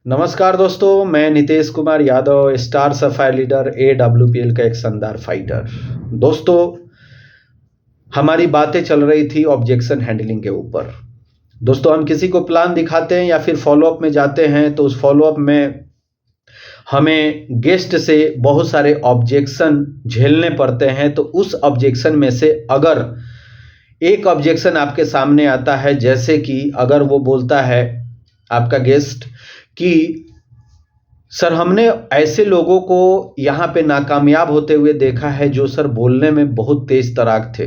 नमस्कार दोस्तों, मैं Nitesh Kumar Yadav, star sapphire leader AWPL का एक शानदार फाइटर। दोस्तों, हमारी बातें चल रही थी ऑब्जेक्शन हैंडलिंग के ऊपर। दोस्तों, हम किसी को प्लान दिखाते हैं या फिर फॉलोअप में जाते हैं तो उस फॉलोअप में हमें गेस्ट से बहुत सारे ऑब्जेक्शन झेलने पड़ते हैं। तो उस ऑब्जेक्शन में से अगर एक ऑब्जेक्शन आपके सामने आता है, जैसे कि अगर वो बोलता है आपका गेस्ट कि सर हमने ऐसे लोगों को यहाँ पे नाकामयाब होते हुए देखा है जो सर बोलने में बहुत तेज तराक थे,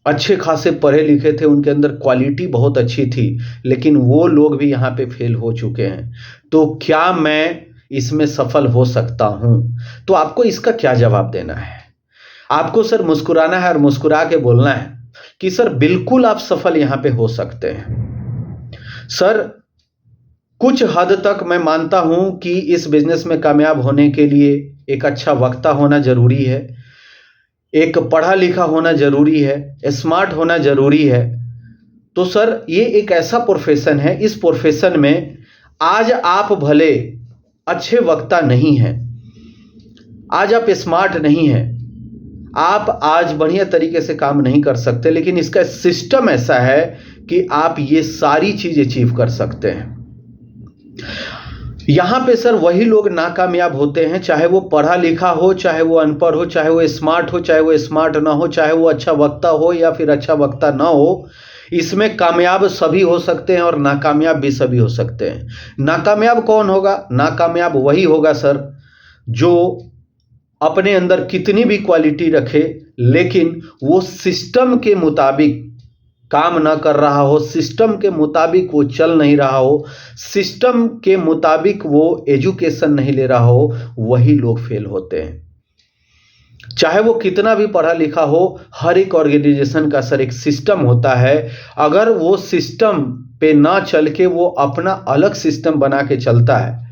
अच्छे खासे पढ़े लिखे थे, उनके अंदर क्वालिटी बहुत अच्छी थी, लेकिन वो लोग भी यहाँ पे फेल हो चुके हैं। तो क्या मैं इसमें सफल हो सकता हूँ? तो आपको इसका क्या जवाब देना है? आपको सर मुस्कुराना है और मुस्कुरा के बोलना है कि सर बिल्कुल आप सफल यहाँ पे हो सकते हैं। सर कुछ हद तक मैं मानता हूं कि इस बिजनेस में कामयाब होने के लिए एक अच्छा वक्ता होना जरूरी है, एक पढ़ा लिखा होना जरूरी है, स्मार्ट होना जरूरी है। तो सर ये एक ऐसा प्रोफेशन है, इस प्रोफेशन में आज आप भले अच्छे वक्ता नहीं हैं, आज आप स्मार्ट नहीं हैं, आप आज बढ़िया तरीके से काम नहीं कर सकते, लेकिन इसका सिस्टम ऐसा है कि आप ये सारी चीज अचीव कर सकते हैं। यहां पे सर वही लोग नाकामयाब होते हैं, चाहे वो पढ़ा लिखा हो, चाहे वो अनपढ़ हो, चाहे वो स्मार्ट हो, चाहे वो स्मार्ट ना हो, चाहे वो अच्छा वक्ता हो या फिर अच्छा वक्ता ना हो। इसमें कामयाब सभी हो सकते हैं और नाकामयाब भी सभी हो सकते हैं। नाकामयाब कौन होगा? नाकामयाब वही होगा सर जो अपने अंदर कितनी भी क्वालिटी रखे, लेकिन वो सिस्टम के मुताबिक काम ना कर रहा हो, सिस्टम के मुताबिक वो चल नहीं रहा हो, सिस्टम के मुताबिक वो एजुकेशन नहीं ले रहा हो, वही लोग फेल होते हैं। चाहे वो कितना भी पढ़ा लिखा हो, हर एक ऑर्गेनाइजेशन का सर एक सिस्टम होता है। अगर वो सिस्टम पे ना चल के वो अपना अलग सिस्टम बना के चलता है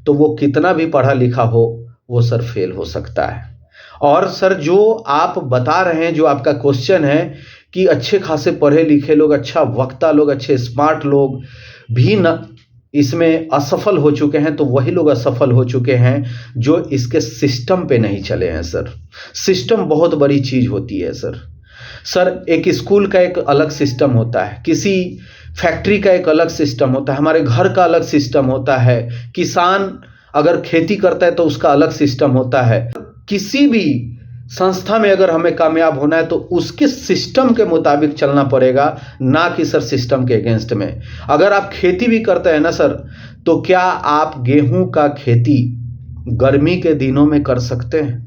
तो वो कितना भी पढ़ा लिखा हो वो सर फेल हो सकता है। और सर जो आप बता रहे हैं, जो आपका क्वेश्चन है कि अच्छे खासे पढ़े लिखे लोग, अच्छा वक्ता लोग, अच्छे स्मार्ट लोग भी न इसमें असफल हो चुके हैं, तो वही लोग असफल हो चुके हैं जो इसके सिस्टम पे नहीं चले हैं। सर सिस्टम बहुत बड़ी चीज होती है सर। सर एक स्कूल का एक अलग सिस्टम होता है, किसी फैक्ट्री का एक अलग सिस्टम होता है, हमारे घर का अलग सिस्टम होता है, किसान अगर खेती करता है तो उसका अलग सिस्टम होता है। किसी भी संस्था में अगर हमें कामयाब होना है तो उसके सिस्टम के मुताबिक चलना पड़ेगा, ना कि सर सिस्टम के अगेंस्ट में। अगर आप खेती भी करते हैं ना सर, तो क्या आप गेहूं का खेती गर्मी के दिनों में कर सकते हैं?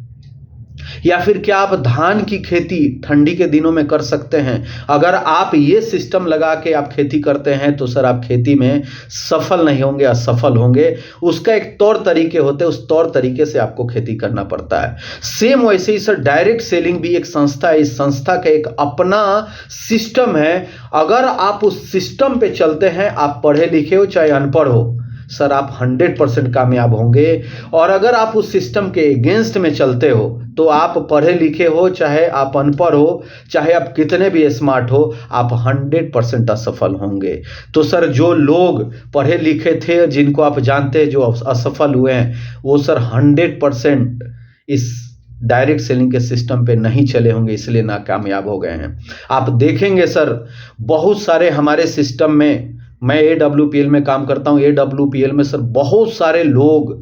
या फिर क्या आप धान की खेती ठंडी के दिनों में कर सकते हैं? अगर आप ये सिस्टम लगा के आप खेती करते हैं तो सर आप खेती में सफल नहीं होंगे, असफल होंगे। उसका एक तौर तरीके होते हैं, उस तौर तरीके से आपको खेती करना पड़ता है। सेम वैसे ही सर डायरेक्ट सेलिंग भी एक संस्था है, इस संस्था का एक अपना सिस्टम है। अगर आप उस सिस्टम पे चलते हैं, आप पढ़े लिखे हो चाहे अनपढ़ हो, सर आप 100% कामयाब होंगे। और अगर आप उस सिस्टम के अगेंस्ट में चलते हो तो आप पढ़े लिखे हो चाहे आप अनपढ़ हो, चाहे आप कितने भी स्मार्ट हो, आप 100% असफल होंगे। तो सर जो लोग पढ़े लिखे थे, जिनको आप जानते हैं जो असफल हुए हैं, वो सर 100% इस डायरेक्ट सेलिंग के सिस्टम पे नहीं चले होंगे, इसलिए नाकामयाब हो गए हैं। आप देखेंगे सर बहुत सारे हमारे सिस्टम में, मैं AWPL में काम करता हूं, AWPL में सर बहुत सारे लोग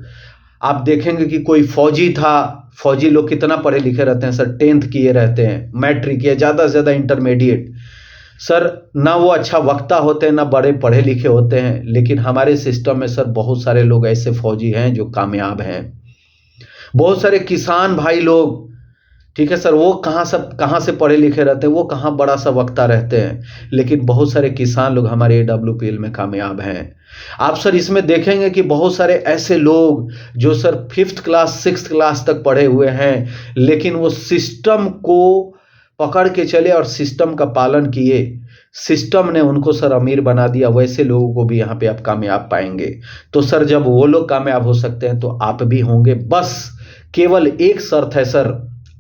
आप देखेंगे कि कोई फौजी था, फौजी लोग कितना पढ़े लिखे रहते हैं सर, 10th किए रहते हैं, मैट्रिक या ज़्यादा से ज़्यादा इंटरमीडिएट। सर ना वो अच्छा वक्ता होते हैं, ना बड़े पढ़े लिखे होते हैं, लेकिन हमारे सिस्टम में सर बहुत सारे लोग ऐसे फौजी हैं जो कामयाब हैं। बहुत सारे किसान भाई लोग, ठीक है सर, वो कहाँ से पढ़े लिखे रहते हैं, वो कहाँ बड़ा सा वक्ता रहते हैं, लेकिन बहुत सारे किसान लोग हमारे AWPL में कामयाब हैं। आप सर इसमें देखेंगे कि बहुत सारे ऐसे लोग जो sir 5th class 6th class तक पढ़े हुए हैं, लेकिन वो सिस्टम को पकड़ के चले और सिस्टम का पालन किए, सिस्टम ने उनको सर अमीर बना दिया। वैसे लोगों को भी यहाँ पे आप कामयाब पाएंगे। तो सर जब वो लोग कामयाब हो सकते हैं तो आप भी होंगे। बस केवल एक शर्त है सर,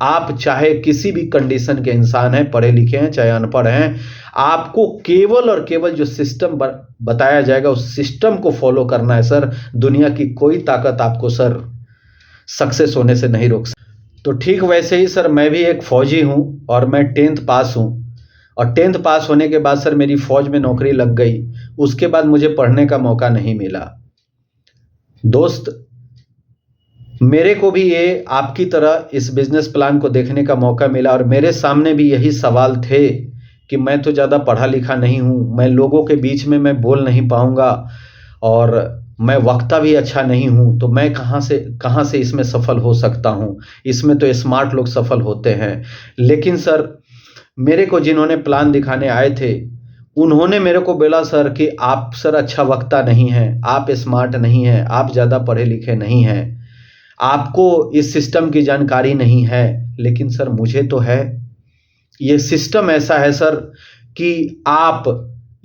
आप चाहे किसी भी कंडीशन के इंसान हैं, पढ़े लिखे हैं चाहे अनपढ़ हैं, आपको केवल और केवल जो सिस्टम बताया जाएगा उस सिस्टम को फॉलो करना है सर। दुनिया की कोई ताकत आपको सर सक्सेस होने से नहीं रोक सकती। तो ठीक वैसे ही सर मैं भी एक फौजी हूं और मैं 10th पास हूं, और 10th पास होने के बाद सर मेरी फौज में नौकरी लग गई। उसके बाद मुझे पढ़ने का मौका नहीं मिला। दोस्त, मेरे को भी ये आपकी तरह इस बिजनेस प्लान को देखने का मौका मिला, और मेरे सामने भी यही सवाल थे कि मैं तो ज़्यादा पढ़ा लिखा नहीं हूँ, मैं लोगों के बीच में मैं बोल नहीं पाऊँगा, और मैं वक्ता भी अच्छा नहीं हूँ, तो मैं कहाँ से इसमें सफल हो सकता हूँ। इसमें तो स्मार्ट लोग सफल होते हैं। लेकिन सर मेरे को जिन्होंने प्लान दिखाने आए थे उन्होंने मेरे को बोला सर कि आप सर अच्छा वक्ता नहीं हैं, आप स्मार्ट नहीं हैं, आप ज़्यादा पढ़े लिखे नहीं हैं, आपको इस सिस्टम की जानकारी नहीं है। लेकिन सर मुझे तो है। ये सिस्टम ऐसा है सर कि आप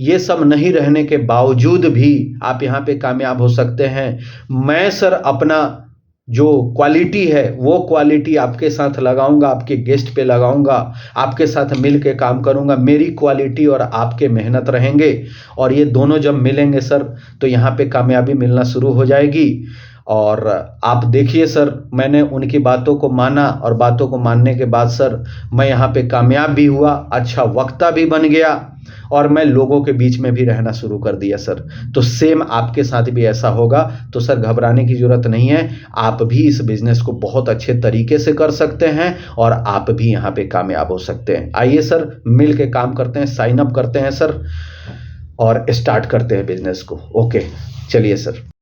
ये सब नहीं रहने के बावजूद भी आप यहाँ पे कामयाब हो सकते हैं। मैं सर अपना जो क्वालिटी है वो क्वालिटी आपके साथ लगाऊंगा, आपके गेस्ट पे लगाऊंगा, आपके साथ मिल के काम करूंगा। मेरी क्वालिटी और आपके मेहनत रहेंगे, और ये दोनों जब मिलेंगे सर तो यहाँ पे कामयाबी मिलना शुरू हो जाएगी। और आप देखिए सर, मैंने उनकी बातों को माना, और बातों को मानने के बाद सर मैं यहाँ पे कामयाब भी हुआ, अच्छा वक्ता भी बन गया, और मैं लोगों के बीच में भी रहना शुरू कर दिया सर। तो सेम आपके साथ भी ऐसा होगा। तो सर घबराने की ज़रूरत नहीं है, आप भी इस बिज़नेस को बहुत अच्छे तरीके से कर सकते हैं, और आप भी यहाँ पे कामयाब हो सकते हैं। आइए सर मिल के काम करते हैं, साइन अप करते हैं सर, और स्टार्ट करते हैं बिज़नेस को। ओके, चलिए सर।